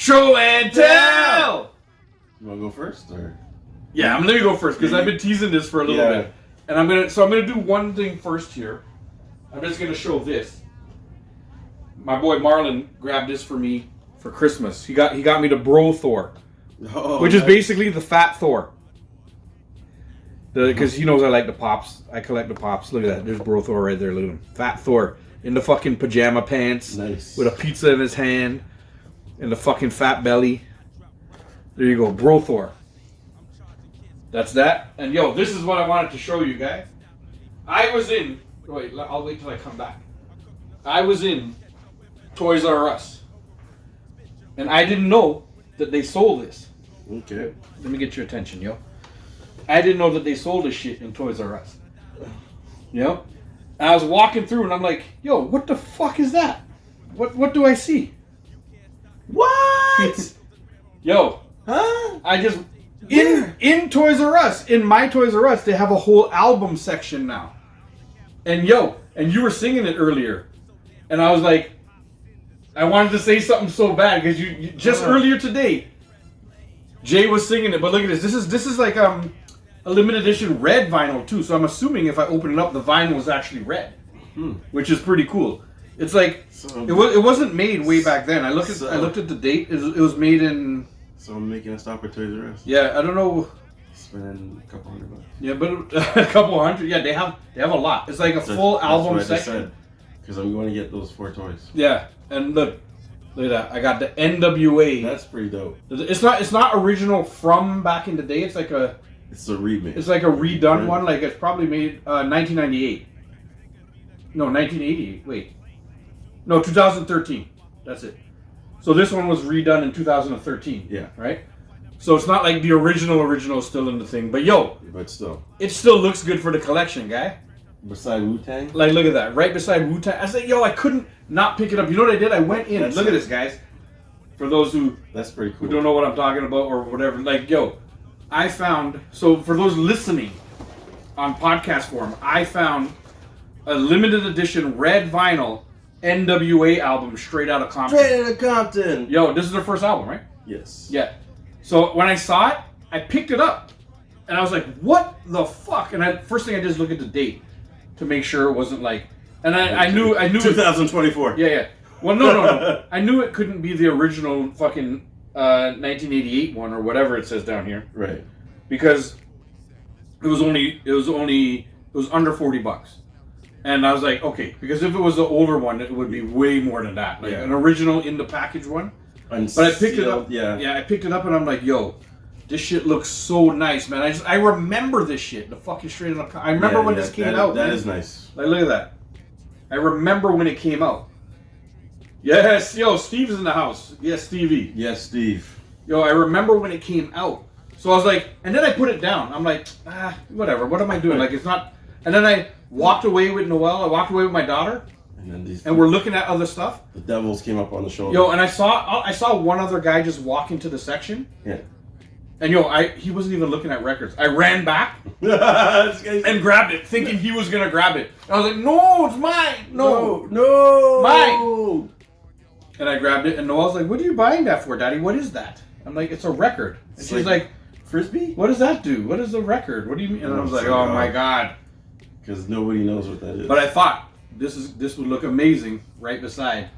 Show and tell! You want to go first, or? Yeah, let me go first, because I've been teasing this for a little bit. And I'm gonna do one thing first here. I'm just gonna show this. My boy Marlon grabbed this for me for Christmas. He got me the Bro Thor, which is basically the Fat Thor. Because he knows I like the pops. I collect the pops. Look at that. There's Bro Thor right there. Look at him. Fat Thor in the fucking pajama pants, nice, with a pizza in his hand, and the fucking fat belly. There you go, Bro Thor. That's that. And yo, this is what I wanted to show you guys. I was in. Wait, I'll wait till I come back. I was in Toys R Us, and I didn't know that they sold this. Okay. Let me get your attention, yo. I didn't know that they sold this shit in Toys R Us. You know? And I was walking through, and I'm like, yo, what the fuck is that? What do I see? What? Yo. Huh? I just... In Toys R Us, in my Toys R Us, they have a whole album section now. And yo, and you were singing it earlier. And I was like, I wanted to say something so bad, because you just earlier today, Jay was singing it. But look at this. This is like a limited edition red vinyl too. So I'm assuming if I open it up, the vinyl is actually red, which is pretty cool. It's like it wasn't made way back then. I looked at the date. It was made in. So I'm making a stop at Toys R Us. Yeah, I don't know. Spending a couple $100. Yeah, but a couple hundred. Yeah, they have a lot. It's like a full album section. Because I'm going to get those 4 toys. Yeah, and look at that. I got the NWA. That's pretty dope. It's not original from back in the day. It's like a remix. It's like a redone one. Like it's probably made 1998. No, 1988. Wait. No, 2013. That's it. So this one was redone in 2013. Yeah. Right? So it's not like the original is still in the thing. But yo. But still. It still looks good for the collection, guy. Beside Wu-Tang? Like, look at that. Right beside Wu-Tang. I said, yo, I couldn't not pick it up. You know what I did? I went in. Look at this, guys. For those who... That's pretty cool. Who don't know what I'm talking about or whatever. Like, yo, I found... So for those listening on podcast form, I found a limited edition red vinyl NWA album straight out of Compton. Straight out of Compton! Yo, this is their first album, right? Yes. Yeah. So when I saw it, I picked it up. And I was like, what the fuck? And first thing I did is look at the date to make sure it wasn't like... And I knew 2024. Yeah. Well, no. I knew it couldn't be the original fucking 1988 one or whatever it says down here. Right. Because it was under $40. And I was like, okay, because if it was the older one, it would be way more than that. Like an original in the package one. But I picked it up. Yeah, I picked it up and I'm like, yo, this shit looks so nice, man. I remember this shit. The fucking straight up. I remember when this came out. That is nice. Like, look at that. I remember when it came out. Yes, yo, Steve's in the house. Yes, Stevie. Yes, Steve. Yo, I remember when it came out. So I was like, and then I put it down. I'm like, whatever. What am I doing? Like, it's not. And then I walked away with Noelle. I walked away with my daughter. And we're looking at other stuff. The devils came up on the shoulder. Yo, and I saw one other guy just walk into the section. Yeah. And yo, he wasn't even looking at records. I ran back and grabbed it, thinking he was gonna grab it. And I was like, "No, it's mine! No, mine!" And I grabbed it, and Noelle's like, "What are you buying that for, Daddy? What is that?" I'm like, "It's a record." And she's like, "Frisbee? What does that do? What is a record? What do you mean?" And I was like, "Oh my god!" Because nobody knows what that is. But I thought this would look amazing right beside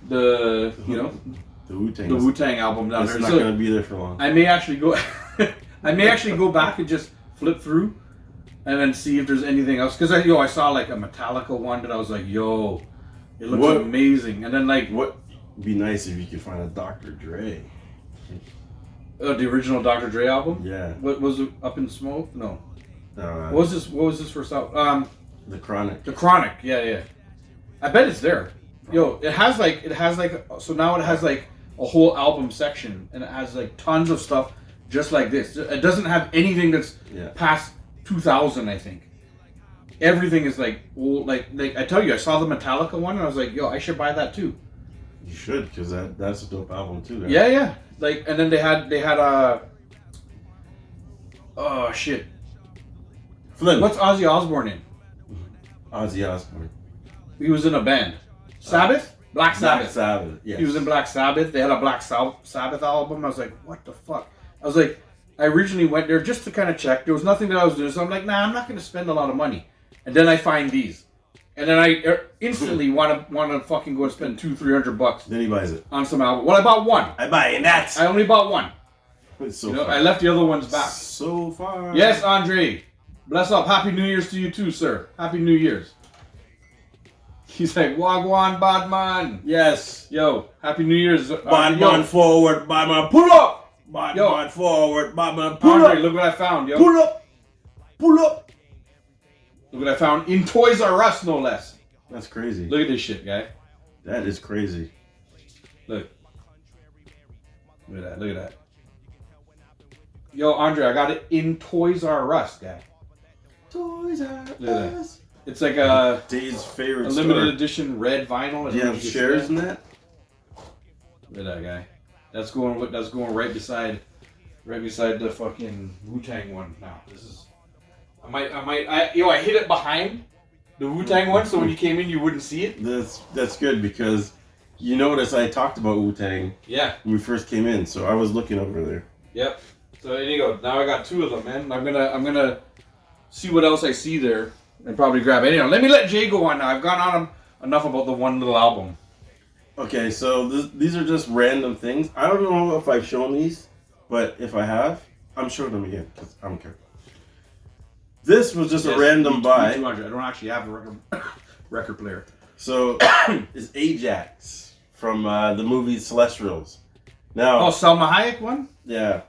the The Wu-Tang album down there. It's not going to be there for long. I may actually go back and just flip through and then see if there's anything else. Because I saw like a Metallica one that I was like, yo, it looks amazing. And then like... What would be nice if you could find a Dr. Dre? The original Dr. Dre album? Yeah. What was it? Up in Smoke? No. What was this first album? The Chronic. The Chronic, yeah. I bet it's there. Yo, it has like so now it has like a whole album section, and it has like tons of stuff just like this. It doesn't have anything that's past 2000, I think. Everything is like old, like I tell you, I saw the Metallica one, and I was like, yo, I should buy that too. You should, because that's a dope album too. Right? Yeah. Like, and then they had oh shit. Flynn. What's Ozzy Osbourne in? Ozzy Osbourne. He was in a band. Sabbath? Black Sabbath. Yes. He was in Black Sabbath. They had a Black Sabbath album. I was like, what the fuck? I was like, I originally went there just to kind of check. There was nothing that I was doing, so I'm like, nah, I'm not going to spend a lot of money. And then I find these, and then I instantly want to fucking go and spend $200-300 Then he buys it on some album. Well, I bought one. I buy it. That's I only bought one. it's so You know, far. I left the other ones back. So far. Yes, Andre. Bless up. Happy New Year's to you too, sir. Happy New Year's. He's like, Wagwan Badman. Yes. Yo, Happy New Year's. Badman forward. Badman pull up. Badman forward. Badman pull Andre, up. look what I found, yo. Pull up. Pull up. Look what I found in Toys R Us, no less. That's crazy. Look at this shit, guy. That is crazy. Look. Look at that. Look at that. Yo, Andre, I got it in Toys R Us, guy. Toys R Look at Us. It's like a Dave's favorite limited store. edition red vinyl. Do you have shares in that? Look at that guy. That's going right beside the fucking Wu-Tang one now. This is I hid it behind the Wu-Tang one, so when you came in you wouldn't see it. That's good because you notice I talked about Wu-Tang Yeah. when we first came in, so I was looking over there. Yep. So there you go. Now I got two of them, man. I'm gonna see what else I see there and probably grab it. Anyway, let Jay go on now. I've gone on him enough about the one little album. Okay, so these are just random things. I don't know if I've shown these, but if I have, I'm showing them again because I don't care. This was just a random buy. 200. I don't actually have a record player. So it's Ajax from the movie Celestials. Now, Oh, Salma Hayek one? yeah.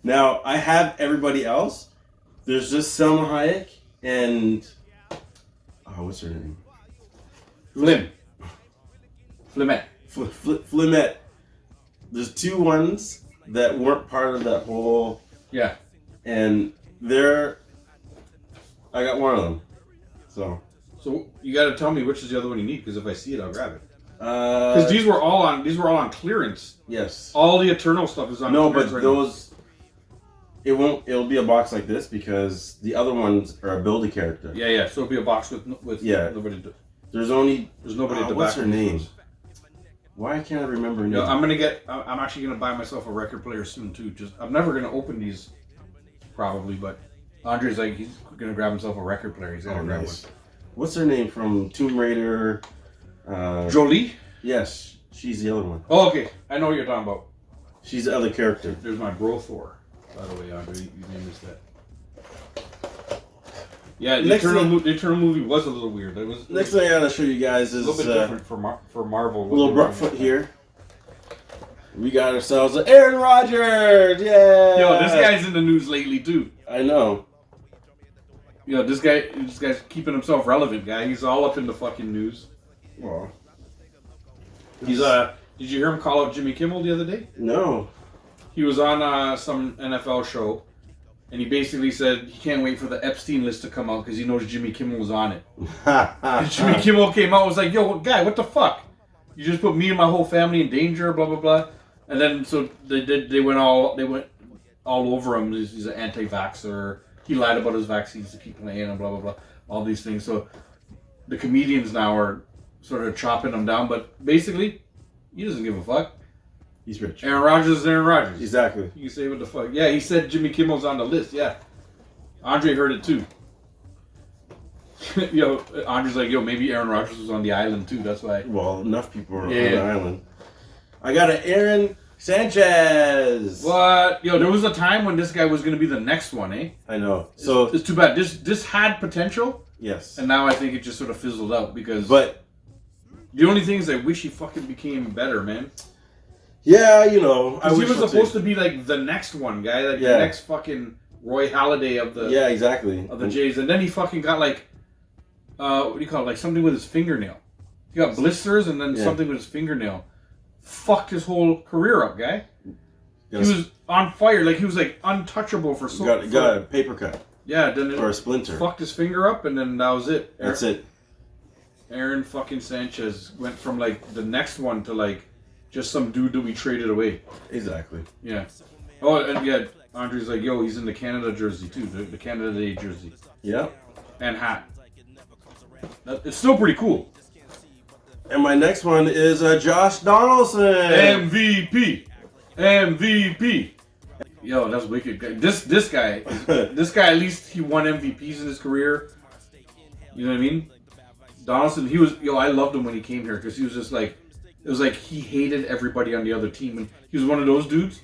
Now I have everybody else. There's just Selma Hayek and what's her name? Flimette. Flimette. There's two ones that weren't part of that whole, Yeah. and I got one of them. So you got to tell me which is the other one you need, because if I see it, I'll grab it. because Because these were all on clearance. yes. All the Eternal stuff is on No, clearance. but right now. those it'll be a box like this because the other ones are a build a character. Yeah. So it'll be a box with Yeah. nobody. There's only There's nobody at the what's back. her name? Why can't I remember her name? Yo, I'm actually gonna buy myself a record player soon too. I'm never gonna open these, probably, but Andre's like he's gonna grab himself a record player. He's gonna grab nice. What's her name from Tomb Raider? one. Jolie. Yes, she's the other one. Oh, okay. I know what you're talking about. She's the other character. There's my bro Thor. By the way, Andre, you may miss that. Yeah, the Eternal movie was a little weird. It was Next thing I gotta show you guys a is little bit different for Marvel. little Brookfoot here. We got ourselves an Aaron Rodgers. Yeah. Yo, this guy's in the news lately too. I know. Yo, this guy's keeping himself relevant, guy. He's all up in the fucking news. Well, He's Did you hear him call out Jimmy Kimmel the other day? no. He was on some NFL show, and he basically said he can't wait for the Epstein list to come out because he knows Jimmy Kimmel was on it. And Jimmy Kimmel came out and was like, "Yo, guy, what the fuck? You just put me and my whole family in danger, blah blah blah." And then so they went all over him. He's an anti-vaxxer. He lied about his vaccines to keep playing and blah blah blah. All these things. So the comedians now are sort of chopping him down, but basically, he doesn't give a fuck. He's rich. Aaron Rodgers is Aaron Rodgers. Exactly. You can say what the fuck. Yeah, he said Jimmy Kimmel's on the list. Yeah. Andre heard it too. Yo, Andre's like, yo, maybe Aaron Rodgers was on the island too. That's why. Well, enough people are on the island. I got an Aaron Sanchez. What? Yo, there was a time when this guy was going to be the next one, eh? I know. So it's too bad. This had potential, yes, and now I think it just sort of fizzled out because. but the only thing is, I wish he fucking became better, man. yeah, you know, Because he was supposed to be like the next one guy, like the next fucking Roy Halladay of the exactly of the Jays, and then he fucking got like what do you call it? Like something with his fingernail. He got blisters and then something with his fingernail. Fucked his whole career up, guy. Yes. He was on fire, like he was like untouchable for so long. Got a paper cut. Yeah, then or a splinter. Fucked his finger up, and then that was it. That's it. Aaron fucking Sanchez went from like the next one to like just some dude that we traded away. Exactly. Yeah. Oh, and yeah, Andre's like, yo, he's in the Canada jersey too, the Canada Day jersey. Yeah. And hat. It's still pretty cool. And my next one is Josh Donaldson. MVP. Yo, that's wicked. This guy, at least he won MVPs in his career. You know what I mean? Donaldson, I loved him when he came here because he was just like, it was like he hated everybody on the other team, and he was one of those dudes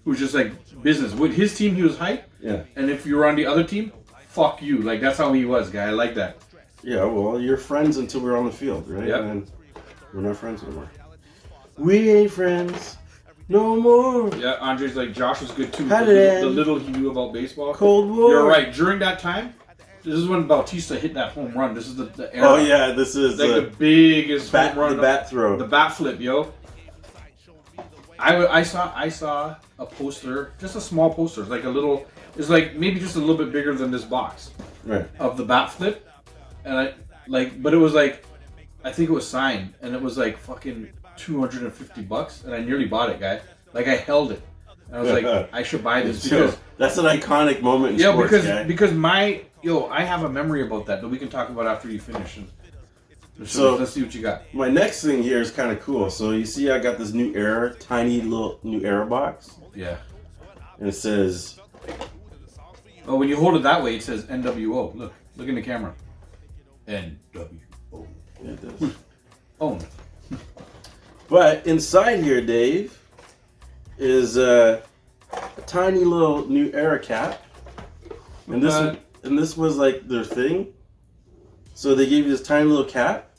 who was just like business. With his team, he was hype. Yeah. And if you were on the other team, fuck you. Like that's how he was, guy. I like that. Yeah. Well, you're friends until we're on the field, right? Yep. And we're not friends anymore. We ain't friends no more. Yeah, Andre's like, Josh was good too. How The did little he knew about baseball. Cold War. You're right. During that time, this is when Bautista hit that home run. This is the era. Oh yeah, this is like the biggest home run. The bat throw. The bat flip, yo. I saw a poster, just a small poster. It's like a little. It's like maybe just a little bit bigger than this box. Right. Of the bat flip, and but it was like, I think it was signed, and it was like fucking $250, and I nearly bought it, guy. Like I held it, and I was like, I should buy this because that's an iconic moment in sports, because I have a memory about that we can talk about after you finish. So let's see what you got. My next thing here is kind of cool. So you see, I got this New Era, tiny little New Era box. Yeah. And it says. Oh, when you hold it that way, it says NWO. Look in the camera. NWO. Yeah, it does. Own. But inside here, Dave, is a tiny little New Era cap, and this was like their thing. So they gave you this tiny little cap,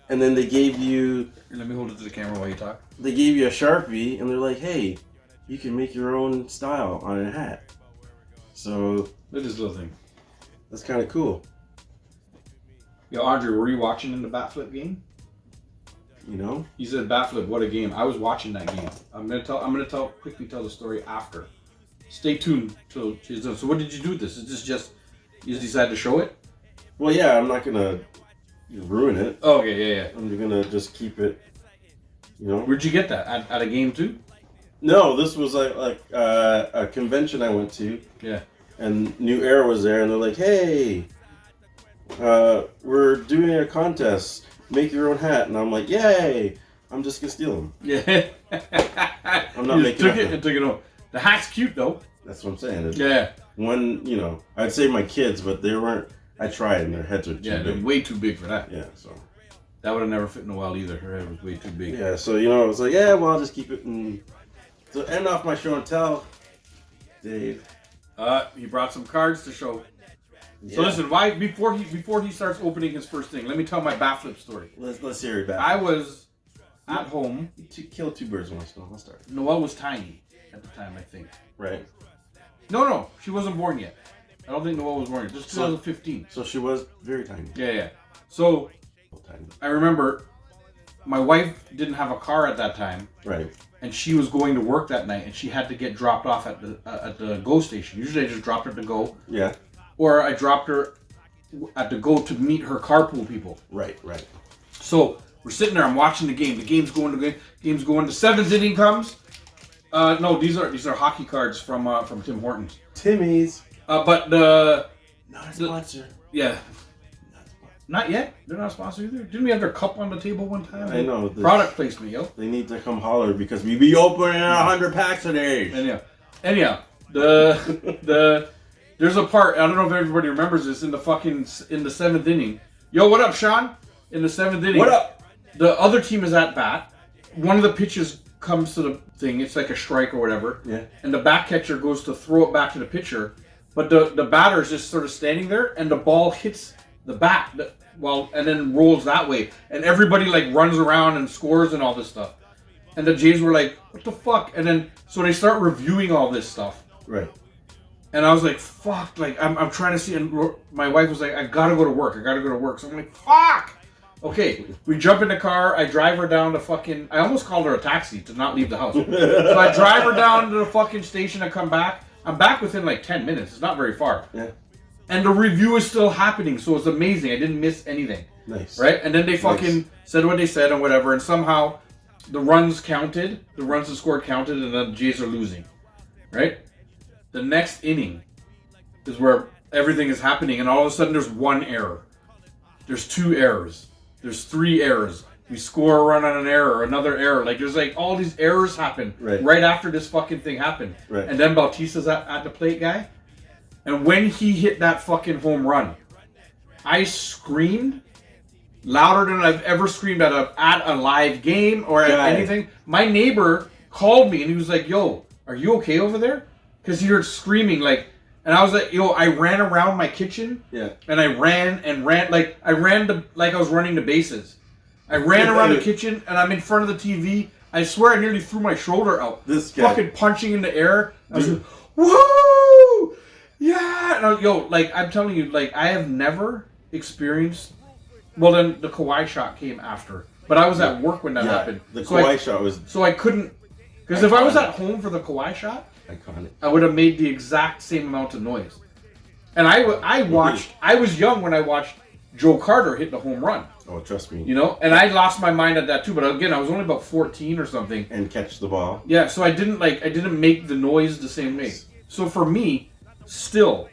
and then they gave you. Let me hold it to the camera while you talk. They gave you a Sharpie, and they're like, "Hey, you can make your own style on a hat." So look at this little thing. That's kind of cool. Yo, Audrey, were you watching in the bat flip game? You know, he said bat flip. What a game! I was watching that game. I'm gonna quickly tell the story after. Stay tuned till she's done. So what did you do with this? Is this just you just decided to show it? Well, yeah, I'm not gonna ruin it. Oh, okay, yeah. I'm gonna just keep it. You know. Where'd you get that? At a game too? No, this was like a convention I went to. Yeah. And New Era was there, and they're like, "Hey, we're doing a contest. Make your own hat." And I'm like, "Yay!" I'm just gonna steal them. Yeah. I'm not making took it and took it home. The hat's cute though. That's what I'm saying. Yeah. I'd say my kids, but they weren't. I tried, and their heads are too big. They're way too big for that. Yeah, so. That would have never fit in a while either. Her head was way too big. Yeah, so I was like, yeah, well, I'll just keep it. And so end off my show and tell, Dave. He brought some cards to show. Yeah. So listen, why before he starts opening his first thing, let me tell my bat flip story. Let's hear it back. I was at home. Kill two birds with one stone. Let's start. Noelle was tiny at the time, I think. Right. No, she wasn't born yet. I don't think Noelle was born yet. Just 2015. So she was very tiny. Yeah. So I remember my wife didn't have a car at that time. Right. And she was going to work that night, and she had to get dropped off at the GO station. Usually I just dropped her at the GO. Yeah. Or I dropped her at the GO to meet her carpool people. Right. So we're sitting there. I'm watching the game. The game's going. The seventh inning comes. No, these are hockey cards from Tim Hortons. Timmy's. But not a sponsor. Yeah. Not yet. They're not a sponsor either. Didn't we have their cup on the table one time? I know. Product placement, yo. They need to come holler because we be opening 100 packs a day. Anyhow, there's a part, I don't know if everybody remembers this, in the seventh inning. Yo, what up, Sean? In the seventh inning. What up? The other team is at bat. One of the pitches comes to the thing. It's like a strike or whatever. Yeah. And the back catcher goes to throw it back to the pitcher. But the batter is just sort of standing there, and the ball hits the bat, and then rolls that way. And everybody runs around and scores and all this stuff. And the Jays were like, what the fuck? And then, so they start reviewing all this stuff. Right. And I was like, fuck, I'm trying to see, and my wife was like, I gotta go to work. So I'm like, fuck! Okay, we jump in the car, I drive her down to I almost called her a taxi to not leave the house. So I drive her down to the fucking station and come back. I'm back within 10 minutes. It's not very far. Yeah. And the review is still happening, so it's amazing. I didn't miss anything. Nice. Right? And then they said what they said and whatever, and somehow the runs scored counted, and the Jays are losing. Right? The next inning is where everything is happening, and all of a sudden there's one error. There's two errors. There's three errors. You score a run on an error, another error. Like, there's like all these errors happen right after this fucking thing happened. Right. And then Bautista's at the plate guy. And when he hit that fucking home run, I screamed louder than I've ever screamed at a live game or at anything. My neighbor called me and he was like, yo, are you okay over there? Because he heard screaming like, and I was like, yo, I ran around my kitchen. Yeah. And I ran, like I was running the bases. I ran around the kitchen and I'm in front of the TV. I swear I nearly threw my shoulder out. This guy. Fucking punching in the air. I was like, woo! Yeah! And like, I'm telling you, like, I have never experienced... Well, then the Kawhi shot came after. But I was at work when that happened. The Kawhi shot was... So I couldn't... Because if I was at home for the Kawhi shot, iconic. I would have made the exact same amount of noise. And I watched... I was young when I watched Joe Carter hit the home run. Oh, trust me. You know? And I lost my mind at that too. But again, I was only about 14 or something. And catch the ball. Yeah, so I didn't make the noise the same way. So for me, still,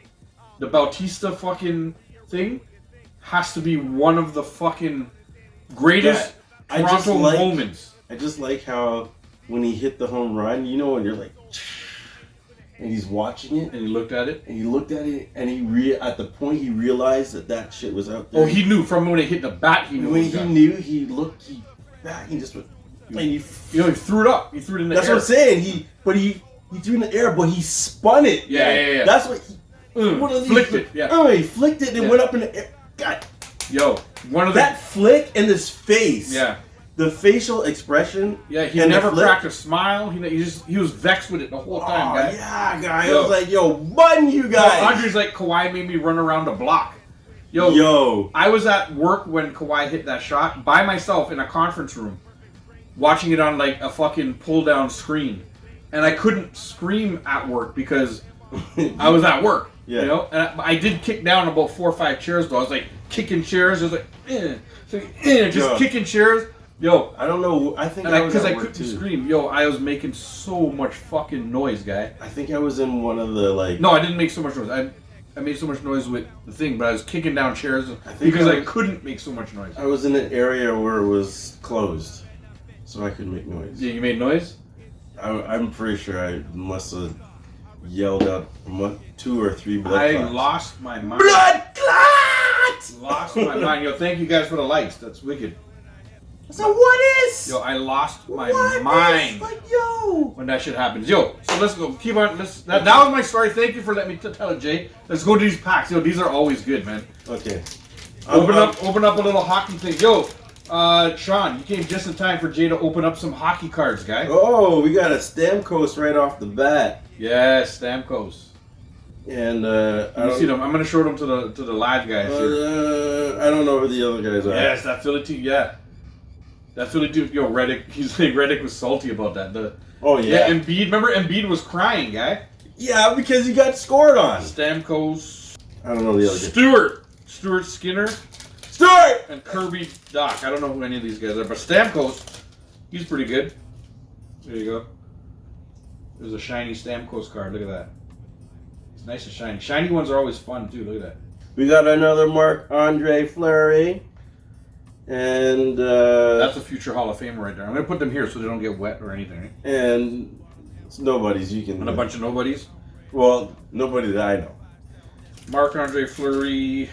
the Bautista fucking thing has to be one of the fucking greatest Toronto moments. I just like how when he hit the home run, you know when you're like, and he's watching it, And he looked at it. and he looked at it, and at the point he realized that shit was out there. Oh, he knew from when he hit the bat. He knew. When he knew, he looked, he just went, and he threw it up. He threw it in the air. That's what I'm saying. He threw it in the air, but he spun it. Yeah. That's what he flicked it. Yeah. Oh, he flicked it and went up in the air. God. Yo, that flick in his face. Yeah. The facial expression. Yeah, he never cracked a smile. He was vexed with it the whole time, guy. Yeah, guy. I was like, yo, bun you guys. Andre's like, Kawhi made me run around the block. Yo. I was at work when Kawhi hit that shot by myself in a conference room, watching it on like a fucking pull-down screen. And I couldn't scream at work because I was at work. Yeah. You know? And I did kick down about 4 or 5 chairs though. I was like kicking chairs. I was like, just kicking chairs. Yo, I don't know. I think because I couldn't scream. Yo, I was making so much fucking noise, guy. I think I was in one of the like. No, I didn't make so much noise. I made so much noise with the thing, but I was kicking down chairs because I couldn't make so much noise. I was in an area where it was closed, so I could make noise. Yeah, you made noise? I'm pretty sure I must have yelled out 2 or 3 blood clots. I lost my mind. Blood clots! Lost my mind. Yo, thank you guys for the likes. That's wicked. So what is? Yo, I lost my mind. When that shit happens. Yo, so let's go. Keep on. That was my story. Thank you for letting me tell it, Jay. Let's go to these packs. Yo, these are always good, man. Okay. Open up a little hockey thing. Yo, Sean, you came just in time for Jay to open up some hockey cards, guy. Oh, we got a Stamkos right off the bat. Yes, Stamkos. And you see them. I'm gonna show them to the live guys here. I don't know who the other guys are. Yes, that Philly team. Yeah. That Philly dude, yo, Reddick, he's like, Reddick was salty about that. Yeah, Embiid, remember Embiid was crying, guy? Yeah, because he got scored on. Stamkos. I don't know the other guy. Stuart Skinner. Stuart! And Kirby Doc. I don't know who any of these guys are, but Stamkos, he's pretty good. There you go. There's a shiny Stamkos card, look at that. It's nice and shiny. Shiny ones are always fun, too, look at that. We got another Marc-Andre Fleury. And that's a future Hall of Famer right there. I'm gonna put them here so they don't get wet or anything. Right? And it's nobodies you can. And a bunch of nobodies. Well, nobody that I know. Marc-Andre Fleury,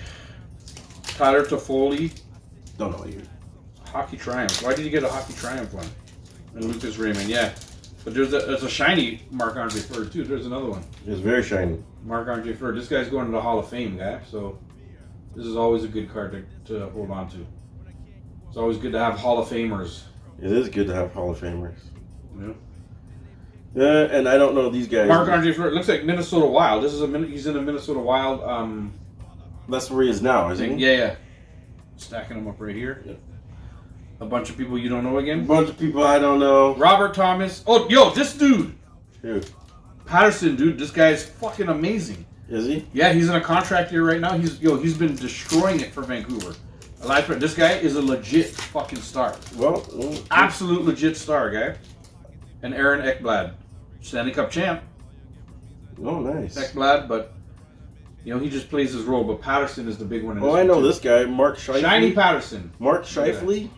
Tyler Toffoli. Don't know you. Hockey Triumph. Why did you get a Hockey Triumph one? And Lucas Raymond, yeah. But there's a shiny Marc-Andre Fleury too. There's another one. It's very shiny. Marc-Andre Fleury. This guy's going to the Hall of Fame, guy. So this is always a good card to hold on to. It's always good to have Hall of Famers. It is good to have Hall of Famers. Yeah. Yeah, and I don't know these guys. Marc-Andre Fleury. Looks like Minnesota Wild. He's in the Minnesota Wild. That's where he is now, isn't he? Yeah. Stacking them up right here. Yep. A bunch of people you don't know again. A bunch of people I don't know. Robert Thomas. Oh, yo, this dude. Who? Patterson, dude. This guy is fucking amazing. Is he? Yeah, he's in a contract here right now. He's been destroying it for Vancouver. This guy is a legit fucking star. Well, absolute legit star, guy. And Aaron Ekblad, Stanley Cup champ. Oh, nice. Ekblad, but he just plays his role. But Patterson is the big one. I know this guy, Mark Scheifele. Shiny Patterson. Mark Scheifele.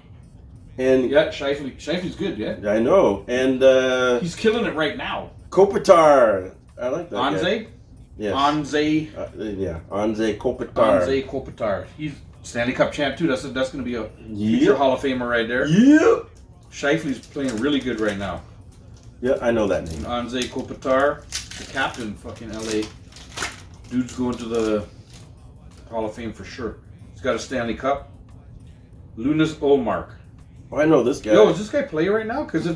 And Yeah, Shifley's good, yeah. I know. And He's killing it right now. Kopitar. I like that guy. Anze? Yes. Anze Anze Kopitar. Kopitar. He's Stanley Cup champ too. That's going to be a Yep. future Hall of Famer right there. Yep. Shifley's playing really good right now. Yeah, I know that name. Anze Kopitar, the captain, fucking LA. Dude's going to the Hall of Fame for sure. He's got a Stanley Cup. Lunas Olmark. Oh, I know this guy. Yo, is this guy play right now? Because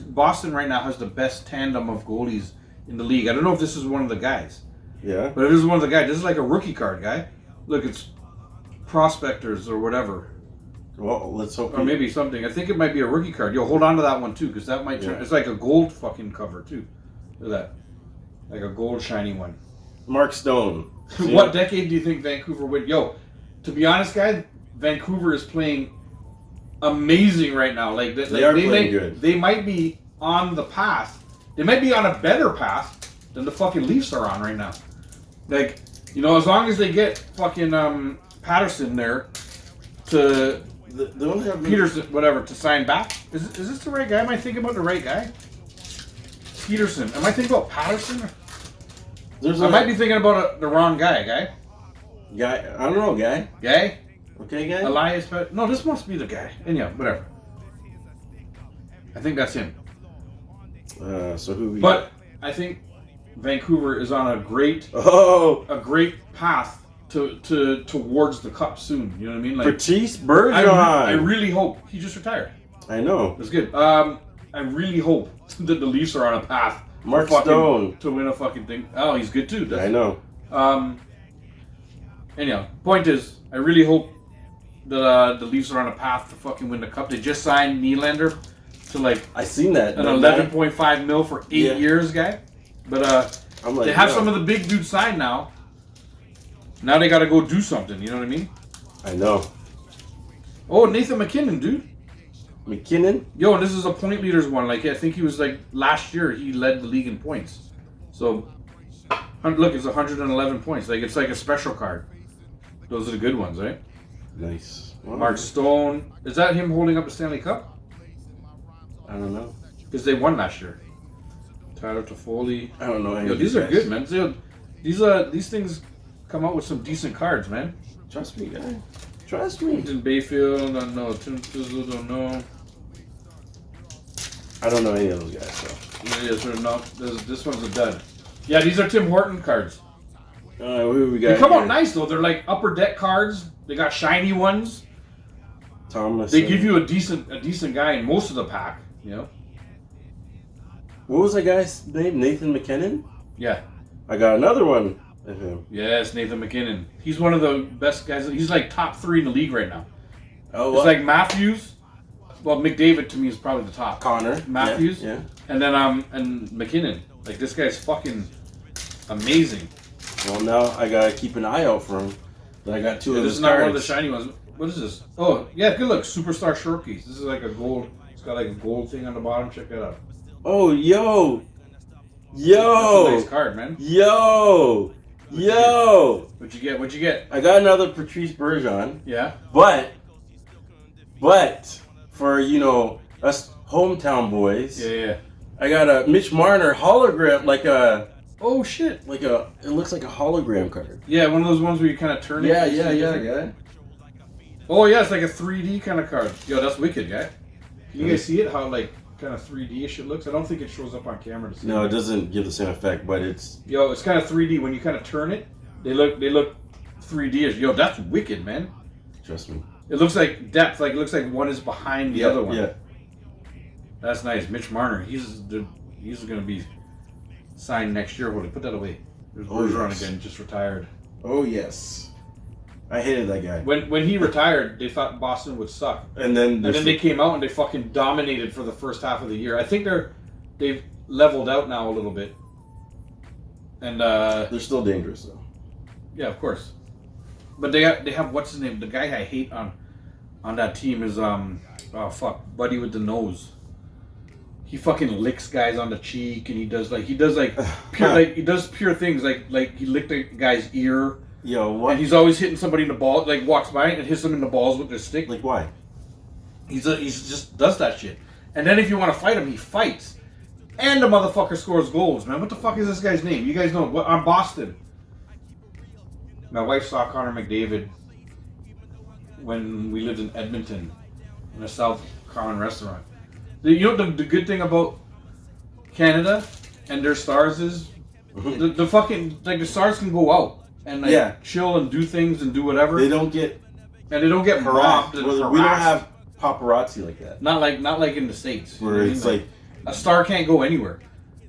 Boston right now has the best tandem of goalies in the league. I don't know if this is one of the guys, Yeah. but if this is one of the guys, this is like a rookie card guy. Look, it's prospectors or whatever, Well, let's hope. or maybe something. I think it might be a rookie card. Yo, hold on to that one too, because that might turn. Yeah. It's like a gold fucking cover too. Look at that, like a gold shiny one. Mark Stone. See What him? decade do you think Vancouver would? Yo, to be honest, guys, Vancouver is playing amazing right now. Like They are playing good. They might be on the path. They might be on a better path than the fucking Leafs are on right now. Like, you know, as long as they get fucking Patterson there to They don't have Peterson, whatever, to sign back. Is this the right guy? Am I thinking about the right guy? Peterson. Am I thinking about Patterson? There's I a might be thinking about the wrong guy. guy. I don't know, guy. Guy? Okay, guy. Elias, but no, this must be the guy. Anyhow, whatever. I think that's him. So who? We But I think Vancouver is on a great Oh, path towards the cup soon. You know what I mean? Like Patrice Bergeron. I really hope he just retired. I know. That's good. I really hope that the Leafs are on a path. Mark fucking- Stone. to win a fucking thing. Oh, he's good too. I know. Anyhow, point is, I really hope that the Leafs are on a path to fucking win the cup. They just signed Nylander to like I seen that. an that guy. 11.5 mil for 8 Yeah. years, guy. But I'm like, they have yo. some of the big dudes signed now. Now they got to go do something. You know what I mean? I know. Oh, Nathan McKinnon, dude. McKinnon. Yo, and this is a point leaders one. Like I think he was like last year he led the league in points. So look, it's 111 points. Like it's like a special card. Those are the good ones, right? Nice. Wow. Mark Stone. Is that him holding up the Stanley Cup? I don't know. Because they won last year. Tyler Toffoli. I don't know. any Yo, of these you are guys. good, man. These things come out with some decent cards, man. Trust me, guy. Trust me. Clinton Bayfield, don't know. Tim Twizzle, don't know. I don't know any of those guys. So. Yes or no? This one's a dud. Yeah, these are Tim Horton cards. Who we got? They come here? out nice though. They're like upper deck cards. They got shiny ones. Thomas. They give you a decent guy in most of the pack. You know? What was that guy's name? Nathan McKinnon. Yeah. I got another one of him. Yes, Nathan McKinnon. He's one of the best guys. He's like top 3 in the league right now. Oh, It's like Matthews. Well, McDavid to me is probably the top. Connor Matthews. Yeah. And then and McKinnon. Like this guy's fucking amazing. Well, now I gotta keep an eye out for him. But I got two Yeah, of this his is not cards. one of the shiny ones. What is this? Oh, yeah, good look. Superstar short piece. This is like a gold. It's got like a gold thing on the bottom. Check that out. Oh, yo, That's a nice yo, card, man. yo. What'd you get? What'd you get? I got another Patrice Bergeron, Yeah. but for us hometown boys, Yeah. I got a Mitch Marner hologram, Oh shit. it looks like a hologram card. Yeah, one of those ones where you kind of turn it. Yeah. Oh yeah, it's like a 3D kind of card. Yo, that's wicked, guy. Can you guys see it? How like kind of 3D-ish it looks? I don't think it shows up on camera. To see No, it. it doesn't give the same effect, but it's Yo, it's kind of 3D when you kind of turn it. They look 3D-ish. Yo, that's wicked, man. trust me. It looks like depth. Like it looks like one is behind the other one. Yeah. That's nice. Mitch Marner. He's gonna be signed next year. Hold it. Put that away. There's Oh, Bergeron yes. again. Just retired. Oh yes. I hated that guy. When he retired, they thought Boston would suck. And then And then they came out and they fucking dominated for the first half of the year. I think they've leveled out now a little bit. And they're still dangerous though. yeah, of course. But they have what's his name? The guy I hate on that team is Buddy with the nose. He fucking licks guys on the cheek and he does pure things like he licked a guy's ear Yo, what? and he's always hitting somebody in the ball, like walks by and hits them in the balls with his stick. Like why? He's just does that shit. And then if you want to fight him, he fights. And the motherfucker scores goals, man. What the fuck is this guy's name? You guys know. I'm Boston. My wife saw Connor McDavid when we lived in Edmonton in a South Common restaurant. You know the good thing about Canada and their stars is the fucking like the stars can go out and like chill and do things and do whatever. They don't get robbed. And we don't have paparazzi like that. Not like in the States. Where it's like a star can't go anywhere.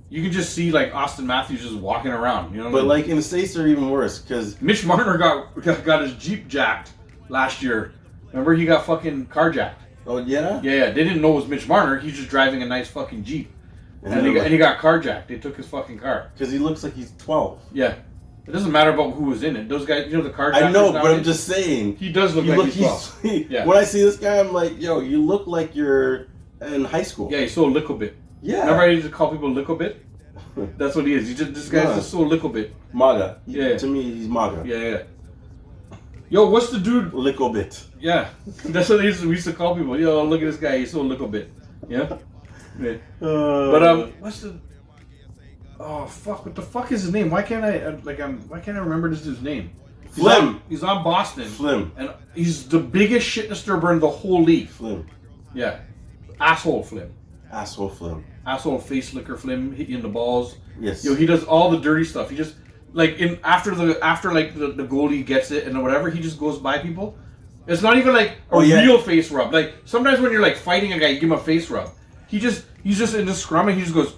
You can just see like Austin Matthews just walking around. You know. But like in the States, they're even worse because Mitch Marner got his Jeep jacked last year. Remember he got fucking carjacked. Oh yeah. Yeah. They didn't know it was Mitch Marner. He's just driving a nice fucking Jeep, and he got carjacked. They took his fucking car. Because he looks like he's 12. Yeah. It doesn't matter about who was in it. Those guys, you know, the carjackers. I know, but I'm just saying. He does look like he's 12. Yeah. When I see this guy, I'm like, yo, you look like you're in high school. Yeah, he's so little bit. Yeah. Remember I used to call people little bit? That's what he is. This guy's just so little bit. MAGA. Yeah. To me, he's MAGA. Yeah. Yo, what's the dude? Little bit. Yeah. That's what we used to call people. Yo, look at this guy. He's so little bit. Yeah. But what's the? Oh fuck! What the fuck is his name? Why can't I why can't I remember this dude's name? Flim. He's on Boston. Flim. And he's the biggest shit disturber in the whole league. Flim. Yeah. Asshole Flim. Asshole Flim. Asshole face licker Flim. Hit you in the balls. Yes. Yo, he does all the dirty stuff. He just like after the goalie gets it and whatever, he just goes by people. It's not even like a real face rub. Like sometimes when you're like fighting a guy, you give him a face rub. He's just in the scrum and he just goes.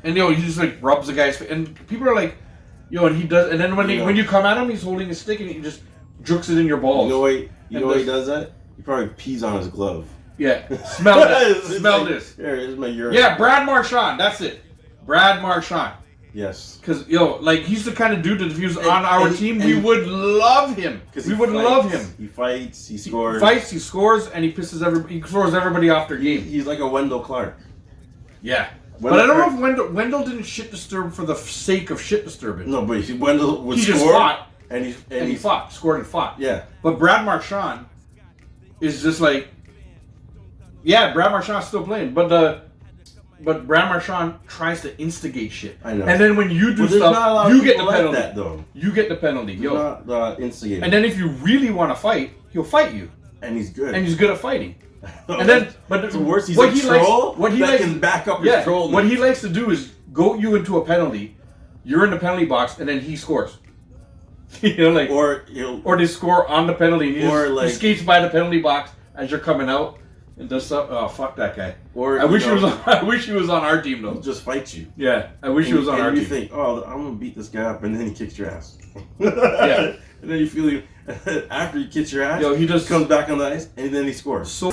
And he just like rubs the guy's face, and people are like, and he does, and then when you come at him, he's holding his stick and he just jukes it in your balls. You know why he does that? He probably pees on his glove. Yeah, smell that. Smell this. Here's my urine. Yeah, Brad Marchand. That's it. Brad Marchand. Yes. Because like he's the kind of dude that if he was on our team, we would love him. We would love him. He fights. He scores. He scores, and he throws everybody off their game. He's like a Wendell Clark. Yeah. But I don't know if Wendell didn't shit disturb for the sake of shit disturbing. No, but Wendell would score. He just fought. And he fought. Scored and fought. Yeah. But Brad Marchand is just like... Yeah, Brad Marchand's still playing. But Brad Marchand tries to instigate shit. I know. And then when you do stuff, you get the penalty. Like that, though. You get the penalty. Not instigate. And then if you really want to fight, he'll fight you. And he's good. And he's good at fighting. And then, but it's worse. He's a troll that can back up his troll. What he likes to do is goat you into a penalty. You're in the penalty box, and then he scores. Or they score on the penalty. He skates by the penalty box as you're coming out and does stuff. Oh, fuck that guy. Or I wish he was on our team though. Just fight you. Yeah, I wish he was on our team. And you think, oh, I'm gonna beat this guy up, and then he kicks your ass. Yeah. And then you feel after he kicks your ass, he just comes back on the ice, and then he scores. So.